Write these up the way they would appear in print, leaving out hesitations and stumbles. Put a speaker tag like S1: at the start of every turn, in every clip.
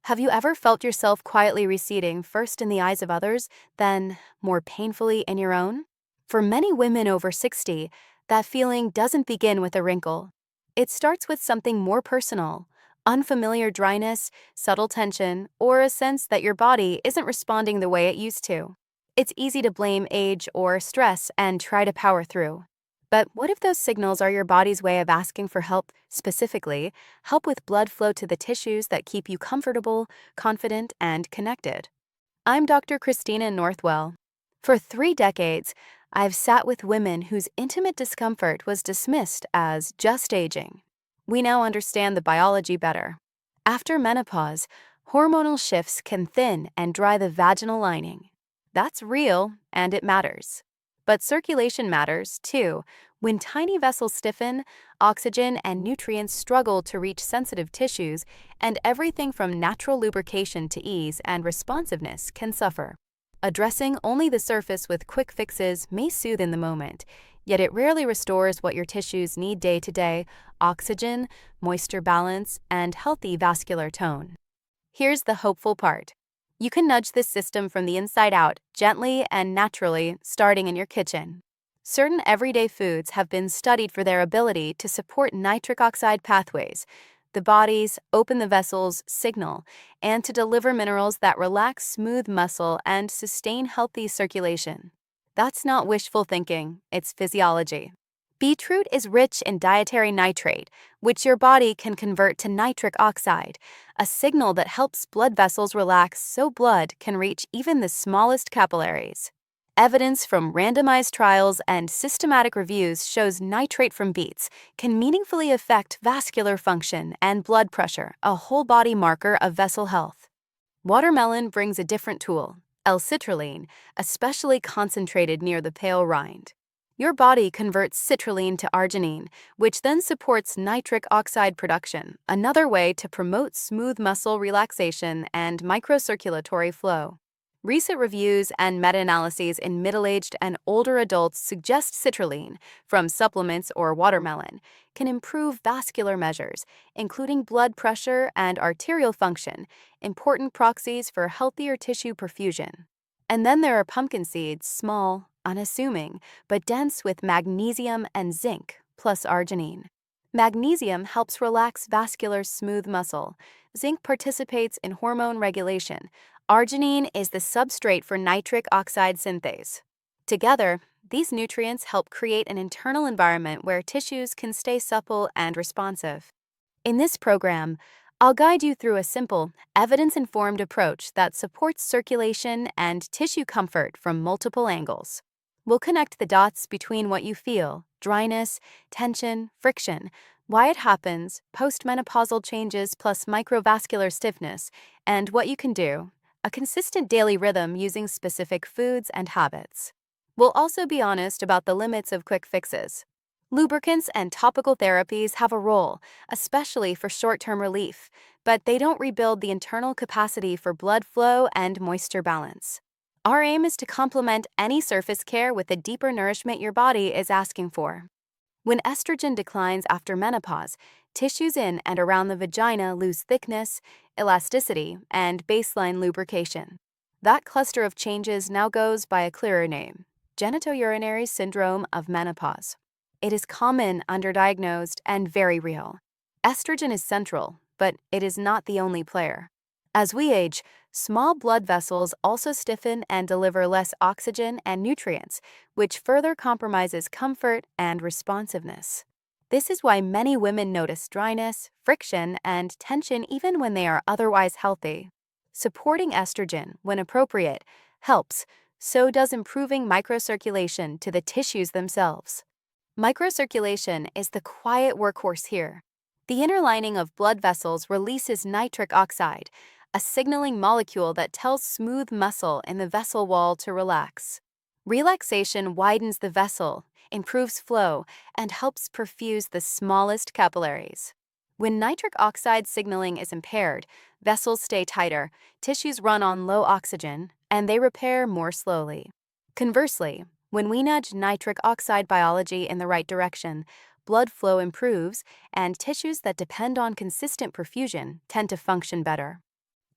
S1: Have you ever felt yourself quietly receding, first in the eyes of others, then more painfully in your own? For many women over 60, that feeling doesn't begin with a wrinkle. It starts with something more personal: unfamiliar dryness, subtle tension, or a sense that your body isn't responding the way it used to. It's easy to blame age or stress and try to power through. But what if those signals are your body's way of asking for help, specifically, help with blood flow to the tissues that keep you comfortable, confident, and connected? I'm Dr. Christina Northwell. For 3 decades, I've sat with women whose intimate discomfort was dismissed as just aging. We now understand the biology better. After menopause, hormonal shifts can thin and dry the vaginal lining. That's real, and it matters. But circulation matters, too. When tiny vessels stiffen, oxygen and nutrients struggle to reach sensitive tissues, and everything from natural lubrication to ease and responsiveness can suffer. Addressing only the surface with quick fixes may soothe in the moment, yet it rarely restores what your tissues need day to day: oxygen, moisture balance, and healthy vascular tone. Here's the hopeful part. You can nudge this system from the inside out, gently and naturally, starting in your kitchen. Certain everyday foods have been studied for their ability to support nitric oxide pathways, the body's open the vessels signal, and to deliver minerals that relax smooth muscle and sustain healthy circulation. That's not wishful thinking, it's physiology. Beetroot is rich in dietary nitrate, which your body can convert to nitric oxide, a signal that helps blood vessels relax so blood can reach even the smallest capillaries. Evidence from randomized trials and systematic reviews shows nitrate from beets can meaningfully affect vascular function and blood pressure, a whole body marker of vessel health. Watermelon brings a different tool: L-citrulline, especially concentrated near the pale rind. Your body converts citrulline to arginine, which then supports nitric oxide production, another way to promote smooth muscle relaxation and microcirculatory flow. Recent reviews and meta-analyses in middle-aged and older adults suggest citrulline, from supplements or watermelon, can improve vascular measures, including blood pressure and arterial function, important proxies for healthier tissue perfusion. And then there are pumpkin seeds, small, unassuming, but dense with magnesium and zinc, plus arginine. Magnesium helps relax vascular smooth muscle. Zinc participates in hormone regulation. Arginine is the substrate for nitric oxide synthase. Together, these nutrients help create an internal environment where tissues can stay supple and responsive. In this program, I'll guide you through a simple, evidence-informed approach that supports circulation and tissue comfort from multiple angles. We'll connect the dots between what you feel: dryness, tension, friction, why it happens, postmenopausal changes plus microvascular stiffness, and what you can do: a consistent daily rhythm using specific foods and habits. We'll also be honest about the limits of quick fixes. Lubricants and topical therapies have a role, especially for short-term relief, but they don't rebuild the internal capacity for blood flow and moisture balance. Our aim is to complement any surface care with the deeper nourishment your body is asking for. When estrogen declines after menopause, tissues in and around the vagina lose thickness, elasticity, and baseline lubrication. That cluster of changes now goes by a clearer name: genitourinary syndrome of menopause. It is common, underdiagnosed, and very real. Estrogen is central, but it is not the only player. As we age, small blood vessels also stiffen and deliver less oxygen and nutrients, which further compromises comfort and responsiveness. This is why many women notice dryness, friction, and tension even when they are otherwise healthy. Supporting estrogen, when appropriate, helps. So does improving microcirculation to the tissues themselves. Microcirculation is the quiet workhorse here. The inner lining of blood vessels releases nitric oxide, a signaling molecule that tells smooth muscle in the vessel wall to relax. Relaxation widens the vessel, improves flow, and helps perfuse the smallest capillaries. When nitric oxide signaling is impaired, vessels stay tighter, tissues run on low oxygen, and they repair more slowly. Conversely, when we nudge nitric oxide biology in the right direction, blood flow improves, and tissues that depend on consistent perfusion tend to function better.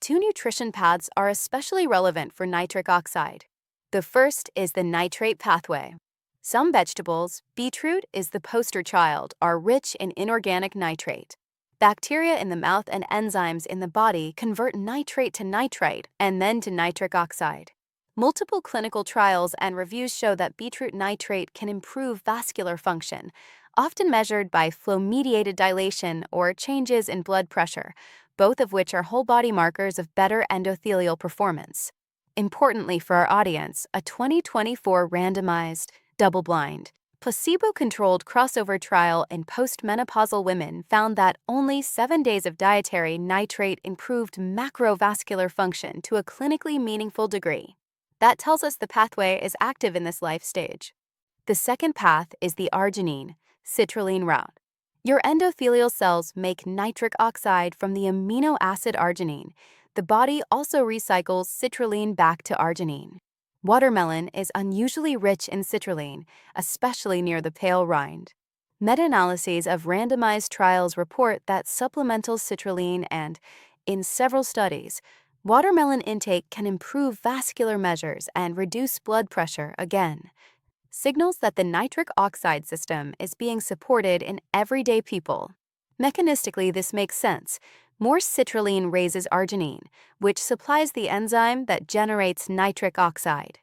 S1: Two nutrition paths are especially relevant for nitric oxide. The first is the nitrate pathway. Some vegetables, beetroot is the poster child, are rich in inorganic nitrate. Bacteria in the mouth and enzymes in the body convert nitrate to nitrite and then to nitric oxide. Multiple clinical trials and reviews show that beetroot nitrate can improve vascular function, often measured by flow-mediated dilation or changes in blood pressure, both of which are whole-body markers of better endothelial performance. Importantly for our audience, a 2024 randomized, double-blind, placebo-controlled crossover trial in postmenopausal women found that only 7 days of dietary nitrate improved macrovascular function to a clinically meaningful degree. That tells us the pathway is active in this life stage. The second path is the arginine, citrulline route. Your endothelial cells make nitric oxide from the amino acid arginine. The body also recycles citrulline back to arginine. Watermelon is unusually rich in citrulline, especially near the pale rind. Meta-analyses of randomized trials report that supplemental citrulline and, in several studies, watermelon intake can improve vascular measures and reduce blood pressure again. Signals that the nitric oxide system is being supported in everyday people. Mechanistically, this makes sense. More citrulline raises arginine, which supplies the enzyme that generates nitric oxide.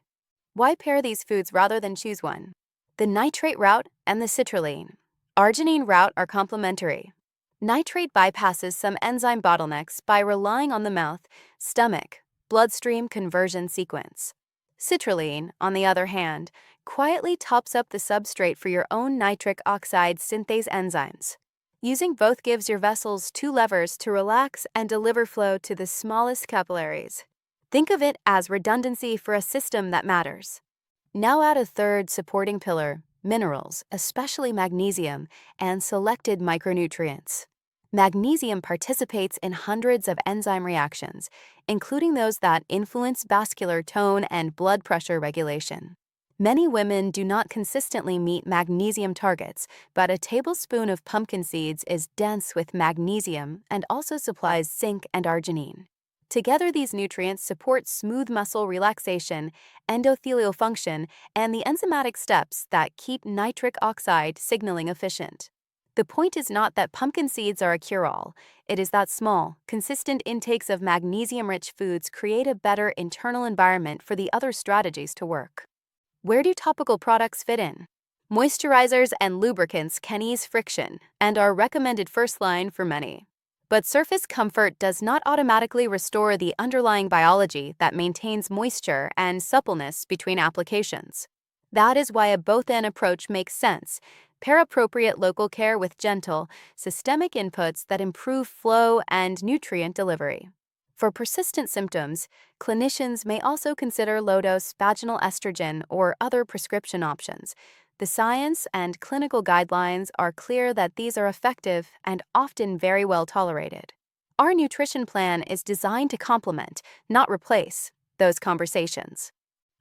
S1: Why pair these foods rather than choose one? The nitrate route and the citrulline. Arginine route are complementary. Nitrate bypasses some enzyme bottlenecks by relying on the mouth, stomach, bloodstream conversion sequence. Citrulline, on the other hand, quietly tops up the substrate for your own nitric oxide synthase enzymes. Using both gives your vessels two levers to relax and deliver flow to the smallest capillaries. Think of it as redundancy for a system that matters. Now add a third supporting pillar, minerals, especially magnesium, and selected micronutrients. Magnesium participates in hundreds of enzyme reactions, including those that influence vascular tone and blood pressure regulation. Many women do not consistently meet magnesium targets, but a tablespoon of pumpkin seeds is dense with magnesium and also supplies zinc and arginine. Together, these nutrients support smooth muscle relaxation, endothelial function, and the enzymatic steps that keep nitric oxide signaling efficient. The point is not that pumpkin seeds are a cure-all. It is that small, consistent intakes of magnesium-rich foods create a better internal environment for the other strategies to work. Where do topical products fit in? Moisturizers and lubricants can ease friction and are recommended first line for many. But surface comfort does not automatically restore the underlying biology that maintains moisture and suppleness between applications. That is why a both-and approach makes sense. Pair appropriate local care with gentle, systemic inputs that improve flow and nutrient delivery. For persistent symptoms, clinicians may also consider low-dose vaginal estrogen or other prescription options. The science and clinical guidelines are clear that these are effective and often very well tolerated. Our nutrition plan is designed to complement, not replace, those conversations.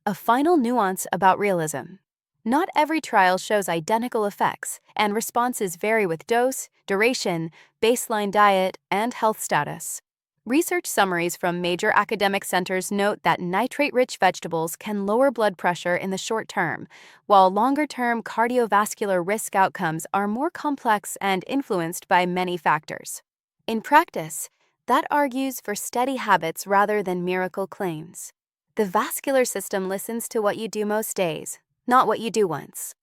S1: A final nuance about realism. Not every trial shows identical effects, and responses vary with dose, duration, baseline diet, and health status. Research summaries from major academic centers note that nitrate-rich vegetables can lower blood pressure in the short term, while longer-term cardiovascular risk outcomes are more complex and influenced by many factors. In practice, that argues for steady habits rather than miracle claims. The vascular system listens to what you do most days, not what you do once.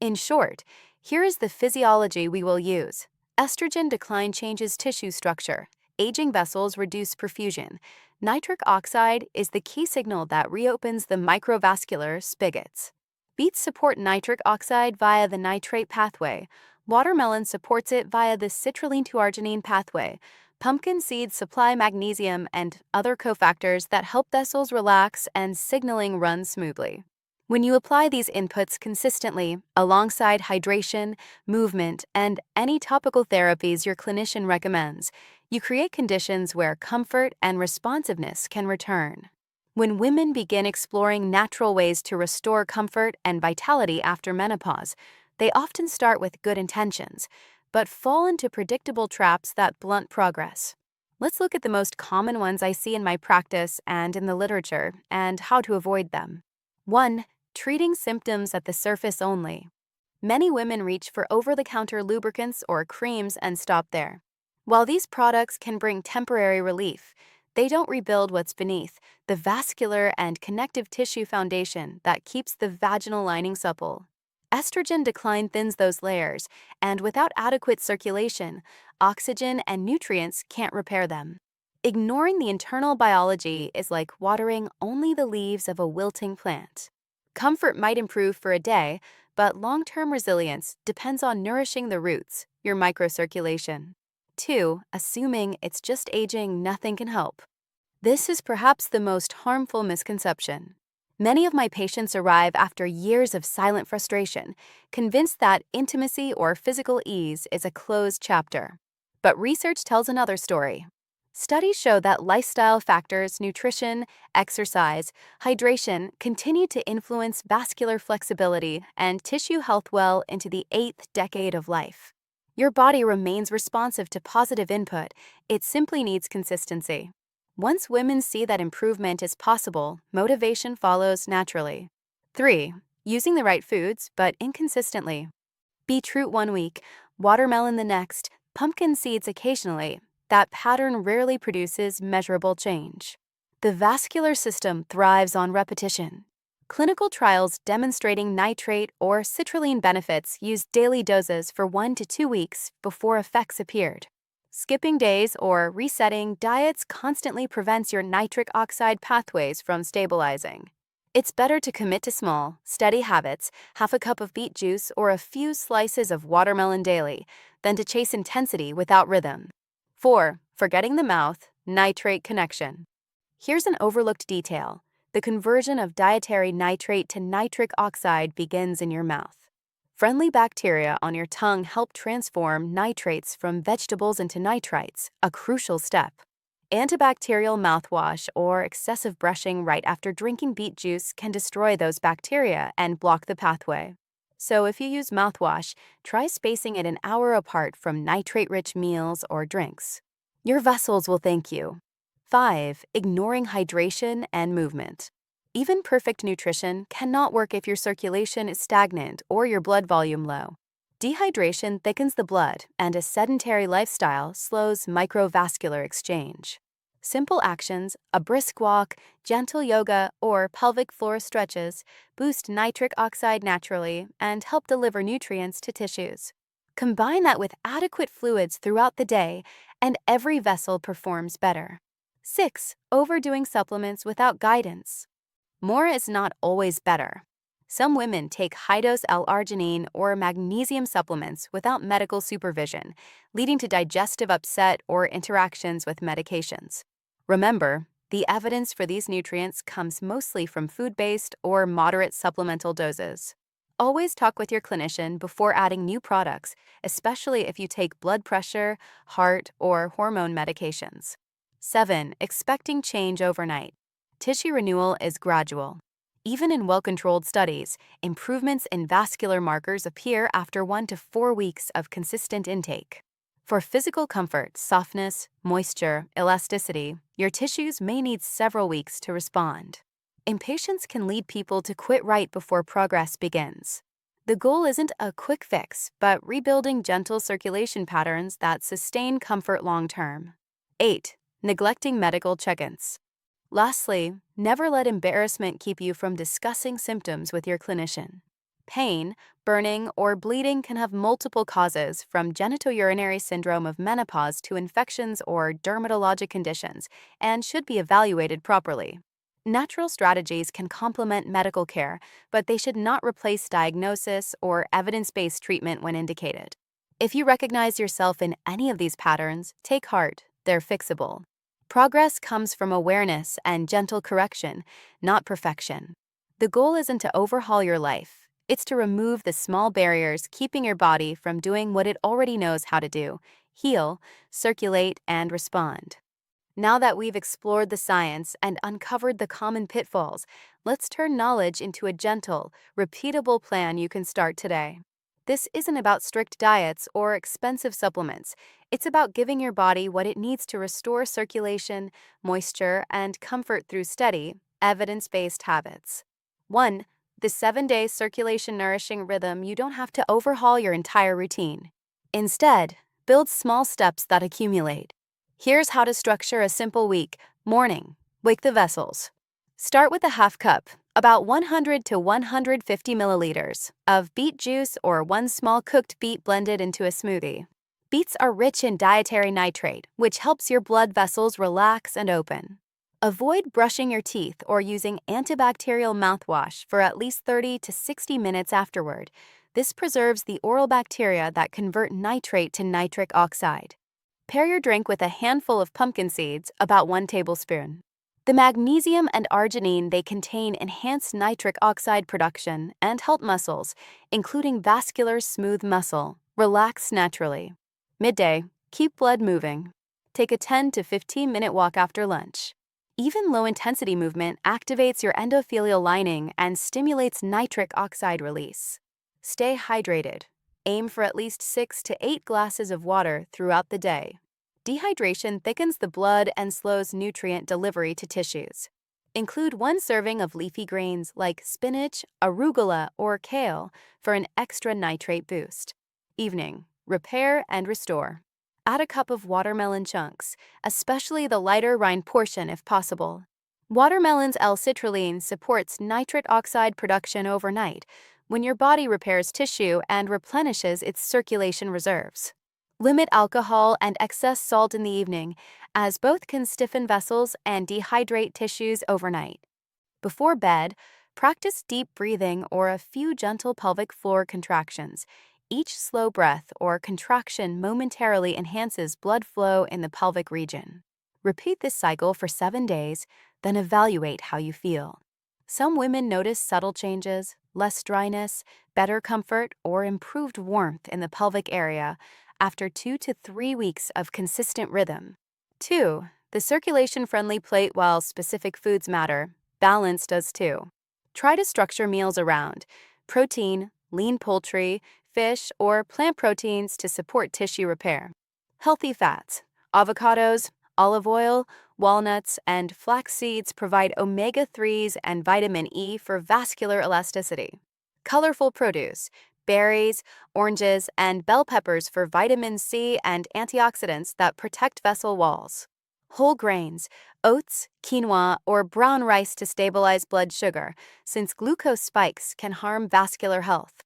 S1: In short, here is the physiology we will use. Estrogen decline changes tissue structure. Aging vessels reduce perfusion. Nitric oxide is the key signal that reopens the microvascular spigots. Beets support nitric oxide via the nitrate pathway. Watermelon supports it via the citrulline to arginine pathway. Pumpkin seeds supply magnesium and other cofactors that help vessels relax and signaling run smoothly. When you apply these inputs consistently, alongside hydration, movement, and any topical therapies your clinician recommends, you create conditions where comfort and responsiveness can return. When women begin exploring natural ways to restore comfort and vitality after menopause, they often start with good intentions, but fall into predictable traps that blunt progress. Let's look at the most common ones I see in my practice and in the literature, and how to avoid them. 1. Treating symptoms at the surface only. Many women reach for over-the-counter lubricants or creams and stop there. While these products can bring temporary relief, they don't rebuild what's beneath, the vascular and connective tissue foundation that keeps the vaginal lining supple. Estrogen decline thins those layers, and without adequate circulation, oxygen and nutrients can't repair them. Ignoring the internal biology is like watering only the leaves of a wilting plant. Comfort might improve for a day, but long-term resilience depends on nourishing the roots, your microcirculation. 2. Assuming it's just aging, nothing can help. This is perhaps the most harmful misconception. Many of my patients arrive after years of silent frustration, convinced that intimacy or physical ease is a closed chapter. But research tells another story. Studies show that lifestyle factors, nutrition, exercise, hydration continue to influence vascular flexibility and tissue health well into the 8th decade of life. Your body remains responsive to positive input, it simply needs consistency. Once women see that improvement is possible, motivation follows naturally. 3. Using the right foods, but inconsistently. Beetroot 1 week, watermelon the next, pumpkin seeds occasionally. That pattern rarely produces measurable change. The vascular system thrives on repetition. Clinical trials demonstrating nitrate or citrulline benefits used daily doses for 1 to 2 weeks before effects appeared. Skipping days or resetting diets constantly prevents your nitric oxide pathways from stabilizing. It's better to commit to small, steady habits, half a cup of beet juice or a few slices of watermelon daily, than to chase intensity without rhythm. 4. Forgetting the mouth, nitrate connection. Here's an overlooked detail. The conversion of dietary nitrate to nitric oxide begins in your mouth. Friendly bacteria on your tongue help transform nitrates from vegetables into nitrites, a crucial step. Antibacterial mouthwash or excessive brushing right after drinking beet juice can destroy those bacteria and block the pathway. So if you use mouthwash, try spacing it an hour apart from nitrate-rich meals or drinks. Your vessels will thank you. 5. Ignoring hydration and movement. Even perfect nutrition cannot work if your circulation is stagnant or your blood volume low. Dehydration thickens the blood, and a sedentary lifestyle slows microvascular exchange. Simple actions, a brisk walk, gentle yoga, or pelvic floor stretches, boost nitric oxide naturally and help deliver nutrients to tissues. Combine that with adequate fluids throughout the day, and every vessel performs better. 6. Overdoing supplements without guidance. More is not always better. Some women take high-dose L-arginine or magnesium supplements without medical supervision, leading to digestive upset or interactions with medications. Remember, the evidence for these nutrients comes mostly from food-based or moderate supplemental doses. Always talk with your clinician before adding new products, especially if you take blood pressure, heart, or hormone medications. 7. Expecting change overnight. Tissue renewal is gradual. Even in well-controlled studies, improvements in vascular markers appear after 1 to 4 weeks of consistent intake. For physical comfort, softness, moisture, elasticity, your tissues may need several weeks to respond. Impatience can lead people to quit right before progress begins. The goal isn't a quick fix, but rebuilding gentle circulation patterns that sustain comfort long-term. 8. Neglecting medical check-ins. Lastly, never let embarrassment keep you from discussing symptoms with your clinician. Pain, burning, or bleeding can have multiple causes, from genitourinary syndrome of menopause to infections or dermatologic conditions, and should be evaluated properly. Natural strategies can complement medical care, but they should not replace diagnosis or evidence-based treatment when indicated. If you recognize yourself in any of these patterns, take heart, they're fixable. Progress comes from awareness and gentle correction, not perfection. The goal isn't to overhaul your life. It's to remove the small barriers keeping your body from doing what it already knows how to do: heal, circulate, and respond. Now that we've explored the science and uncovered the common pitfalls, let's turn knowledge into a gentle, repeatable plan you can start today. This isn't about strict diets or expensive supplements. It's about giving your body what it needs to restore circulation, moisture, and comfort through steady, evidence-based habits. 1. The 7-day circulation nourishing rhythm. You don't have to overhaul your entire routine. Instead, build small steps that accumulate. Here's how to structure a simple week. Morning. Wake the vessels. Start with a half cup, about 100 to 150 milliliters, of beet juice or one small cooked beet blended into a smoothie. Beets are rich in dietary nitrate, which helps your blood vessels relax and open. Avoid brushing your teeth or using antibacterial mouthwash for at least 30 to 60 minutes afterward. This preserves the oral bacteria that convert nitrate to nitric oxide. Pair your drink with a handful of pumpkin seeds, about 1 tablespoon. The magnesium and arginine they contain enhance nitric oxide production and help muscles, including vascular smooth muscle, relax naturally. Midday, keep blood moving. Take a 10 to 15-minute walk after lunch. Even low-intensity movement activates your endothelial lining and stimulates nitric oxide release. Stay hydrated. Aim for at least 6 to 8 glasses of water throughout the day. Dehydration thickens the blood and slows nutrient delivery to tissues. Include 1 serving of leafy greens like spinach, arugula, or kale for an extra nitrate boost. Evening, repair and restore. Add a cup of watermelon chunks, especially the lighter rind portion if possible. Watermelon's L-citrulline supports nitric oxide production overnight when your body repairs tissue and replenishes its circulation reserves. Limit alcohol and excess salt in the evening, as both can stiffen vessels and dehydrate tissues overnight. Before bed, practice deep breathing or a few gentle pelvic floor contractions. Each slow breath or contraction momentarily enhances blood flow in the pelvic region. Repeat this cycle for 7 days, then evaluate how you feel. Some women notice subtle changes, less dryness, better comfort, or improved warmth in the pelvic area after 2 to 3 weeks of consistent rhythm. 2. The circulation-friendly plate. While specific foods matter, balance does too. Try to structure meals around protein, lean poultry, fish, or plant proteins to support tissue repair. Healthy fats. Avocados, olive oil, walnuts, and flax seeds provide omega-3s and vitamin E for vascular elasticity. Colorful produce. Berries, oranges, and bell peppers for vitamin C and antioxidants that protect vessel walls. Whole grains, oats, quinoa, or brown rice to stabilize blood sugar, since glucose spikes can harm vascular health.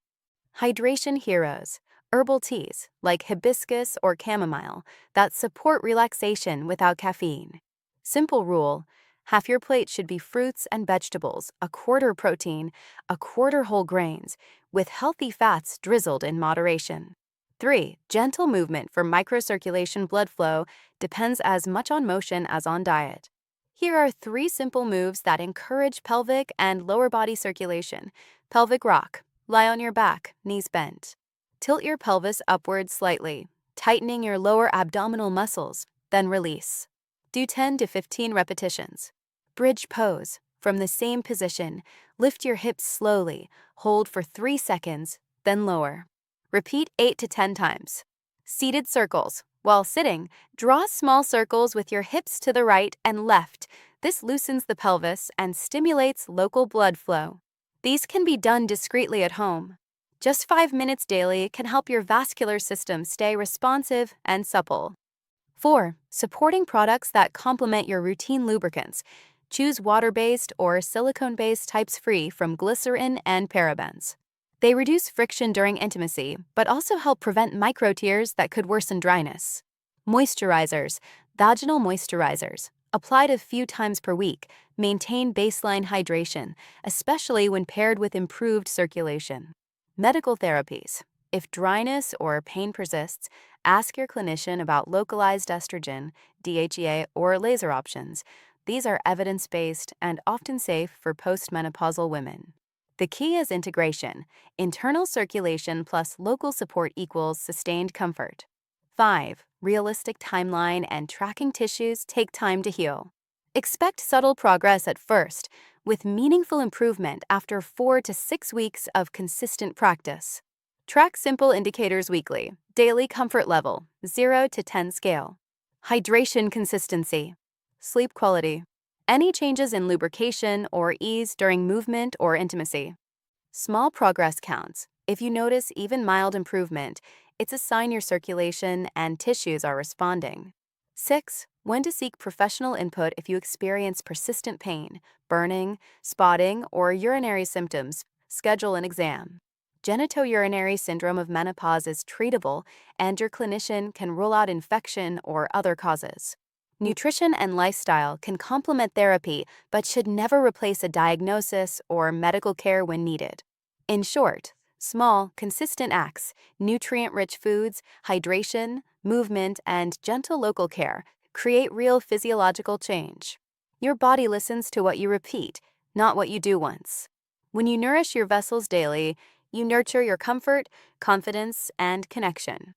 S1: Hydration heroes, herbal teas like hibiscus or chamomile that support relaxation without caffeine. Simple rule: half your plate should be fruits and vegetables, a quarter protein, a quarter whole grains, with healthy fats drizzled in moderation. 3. Gentle movement for microcirculation. Blood flow depends as much on motion as on diet. Here are 3 simple moves that encourage pelvic and lower body circulation. Pelvic rock. Lie on your back, knees bent. Tilt your pelvis upward slightly, tightening your lower abdominal muscles, then release. Do 10 to 15 repetitions. Bridge pose. From the same position, lift your hips slowly, hold for 3 seconds, then lower. Repeat 8 to 10 times. Seated circles. While sitting, draw small circles with your hips to the right and left. This loosens the pelvis and stimulates local blood flow. These can be done discreetly at home. Just 5 minutes daily can help your vascular system stay responsive and supple. 4. Supporting products that complement your routine. Lubricants. Choose water-based or silicone-based types free from glycerin and parabens. They reduce friction during intimacy, but also help prevent micro-tears that could worsen dryness. Moisturizers. Vaginal moisturizers, applied a few times per week, maintain baseline hydration, especially when paired with improved circulation. Medical therapies. If dryness or pain persists, ask your clinician about localized estrogen, DHEA, or laser options. These are evidence-based and often safe for postmenopausal women. The key is integration. Internal circulation plus local support equals sustained comfort. 5. Realistic timeline and tracking. Tissues take time to heal. Expect subtle progress at first, with meaningful improvement after 4 to 6 weeks of consistent practice. Track simple indicators weekly. Daily comfort level, 0 to 10 scale. Hydration consistency. Sleep quality. Any changes in lubrication or ease during movement or intimacy. Small progress counts. If you notice even mild improvement, it's a sign your circulation and tissues are responding. 6. When to seek professional input if you experience persistent pain, burning, spotting, or urinary symptoms. Schedule an exam. Genitourinary syndrome of menopause is treatable, and your clinician can rule out infection or other causes. Nutrition and lifestyle can complement therapy but should never replace a diagnosis or medical care when needed. In short, small, consistent acts, nutrient-rich foods, hydration, movement, and gentle local care create real physiological change. Your body listens to what you repeat, not what you do once. When you nourish your vessels daily, you nurture your comfort, confidence, and connection.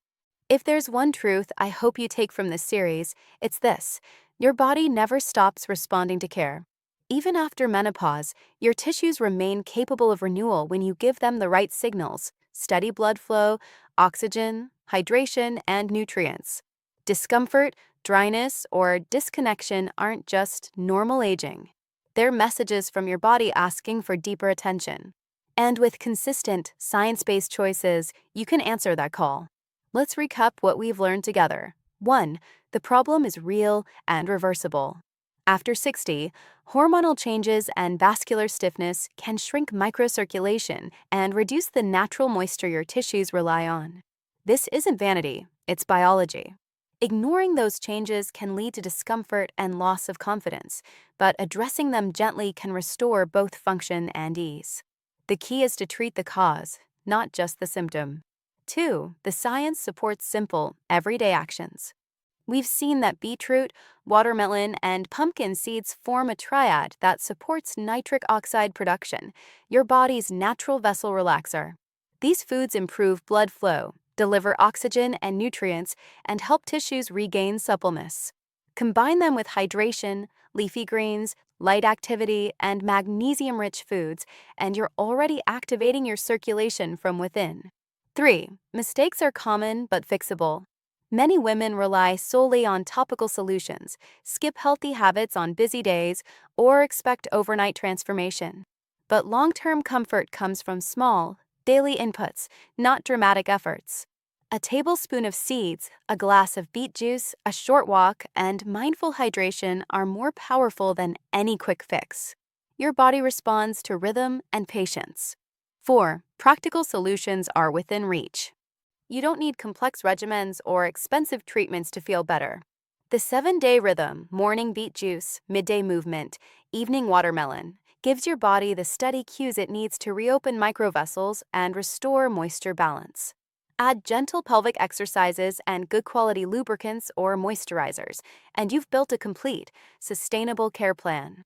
S1: If there's one truth I hope you take from this series, it's this: your body never stops responding to care. Even after menopause, your tissues remain capable of renewal when you give them the right signals: steady blood flow, oxygen, hydration, and nutrients. Discomfort, dryness, or disconnection aren't just normal aging. They're messages from your body asking for deeper attention. And with consistent, science-based choices, you can answer that call. Let's recap what we've learned together. 1. The problem is real and reversible. After 60, hormonal changes and vascular stiffness can shrink microcirculation and reduce the natural moisture your tissues rely on. This isn't vanity, it's biology. Ignoring those changes can lead to discomfort and loss of confidence, but addressing them gently can restore both function and ease. The key is to treat the cause, not just the symptom. 2. The science supports simple, everyday actions. We've seen that beetroot, watermelon, and pumpkin seeds form a triad that supports nitric oxide production, your body's natural vessel relaxer. These foods improve blood flow, deliver oxygen and nutrients, and help tissues regain suppleness. Combine them with hydration, leafy greens, light activity, and magnesium-rich foods, and you're already activating your circulation from within. 3. Mistakes are common but fixable. Many women rely solely on topical solutions, skip healthy habits on busy days, or expect overnight transformation. But long-term comfort comes from small, daily inputs, not dramatic efforts. A tablespoon of seeds, a glass of beet juice, a short walk, and mindful hydration are more powerful than any quick fix. Your body responds to rhythm and patience. 4. Practical solutions are within reach. You don't need complex regimens or expensive treatments to feel better. The 7-day rhythm, morning beet juice, midday movement, evening watermelon, gives your body the steady cues it needs to reopen microvessels and restore moisture balance. Add gentle pelvic exercises and good quality lubricants or moisturizers, and you've built a complete, sustainable care plan.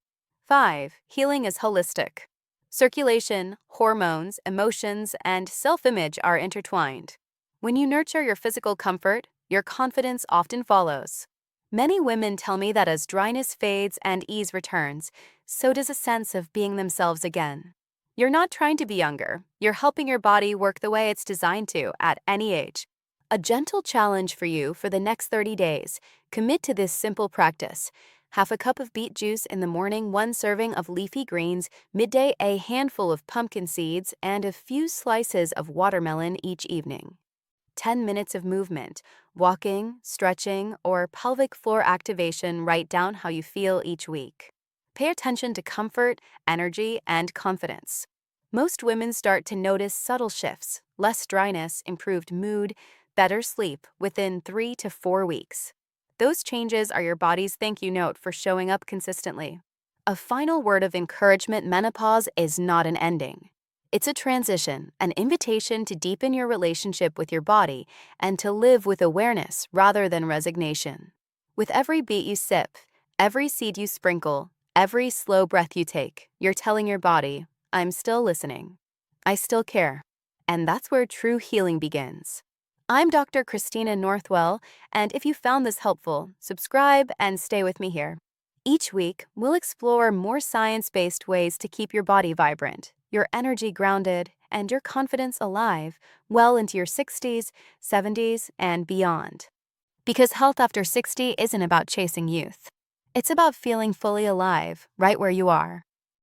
S1: 5. Healing is holistic. Circulation, hormones, emotions, and self-image are intertwined. When you nurture your physical comfort, your confidence often follows. Many women tell me that as dryness fades and ease returns, so does a sense of being themselves again. You're not trying to be younger, you're helping your body work the way it's designed to at any age. A gentle challenge for you for the next 30 days. Commit to this simple practice. Half a cup of beet juice in the morning, 1 serving of leafy greens, midday a handful of pumpkin seeds, and a few slices of watermelon each evening. 10 minutes of movement, walking, stretching, or pelvic floor activation. Write down how you feel each week. Pay attention to comfort, energy, and confidence. Most women start to notice subtle shifts, less dryness, improved mood, better sleep within 3 to 4 weeks. Those changes are your body's thank you note for showing up consistently. A final word of encouragement: menopause is not an ending. It's a transition, an invitation to deepen your relationship with your body and to live with awareness rather than resignation. With every beet you sip, every seed you sprinkle, every slow breath you take, you're telling your body, I'm still listening. I still care. And that's where true healing begins. I'm Dr. Christina Northwell, and if you found this helpful, subscribe and stay with me here. Each week, we'll explore more science-based ways to keep your body vibrant, your energy grounded, and your confidence alive well into your 60s, 70s, and beyond. Because health after 60 isn't about chasing youth. It's about feeling fully alive right where you are.